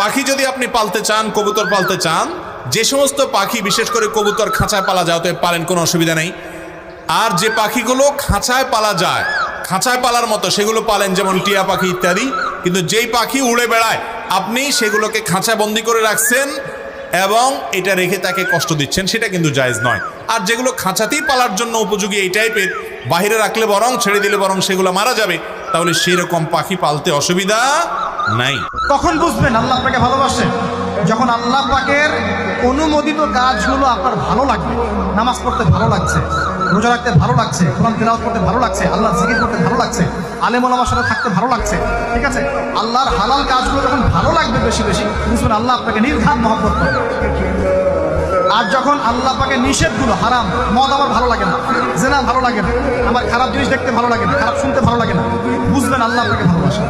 পাখি যদি আপনি পালতে চান, কবুতর পালতে চান, যে সমস্ত পাখি বিশেষ করে কবুতর খাঁচায় পালা যায় অতএব পালেন, কোনো অসুবিধা নেই। আর যে পাখিগুলো খাঁচায় পালা যায়, খাঁচায় পালার মতো সেগুলো পালেন, যেমন টিয়া পাখি ইত্যাদি। কিন্তু যেই পাখি উড়ে বেড়ায় আপনি সেগুলোকে খাঁচায় বন্দি করে রাখছেন এবং এটা রেখে তাকে কষ্ট দিচ্ছেন, সেটা কিন্তু জায়েজ নয়। আর যেগুলো খাঁচাতেই পালার জন্য উপযোগী এই টাইপের, বাহিরে রাখলে বরং, ছেড়ে দিলে বরং সেগুলো মারা যাবে, তাহলে সেরকম পাখি পালতে অসুবিধা নাই। কখন বুঝবেন আল্লাহ আপনাকে ভালোবাসে? যখন আল্লাহ পাকের অনুমোদিত কাজগুলো আপনার ভালো লাগবে। নামাজ পড়তে ভালো লাগছে, রোজা রাখতে ভালো লাগছে, কোরআন তিলাওয়াত করতে ভালো লাগছে, আল্লাহর জিকির করতে ভালো লাগছে, আলেম ওলামার সাথে থাকতে ভালো লাগছে, ঠিক আছে? আল্লাহর হালাল কাজগুলো যখন ভালো লাগবে বেশি বেশি, বুঝবেন আল্লাহ আপনাকে নির্ঘাত মহব্বত করে। আর যখন আল্লাহ পাকের নিষেধগুলো, হারাম, মদ আমার ভালো লাগে না, জেনা ভালো লাগে না, আমার খারাপ জিনিস দেখতে ভালো লাগে না, খারাপ শুনতে ভালো লাগে না, বুঝবেন আল্লাহ আপনাকে ভালোবাসে।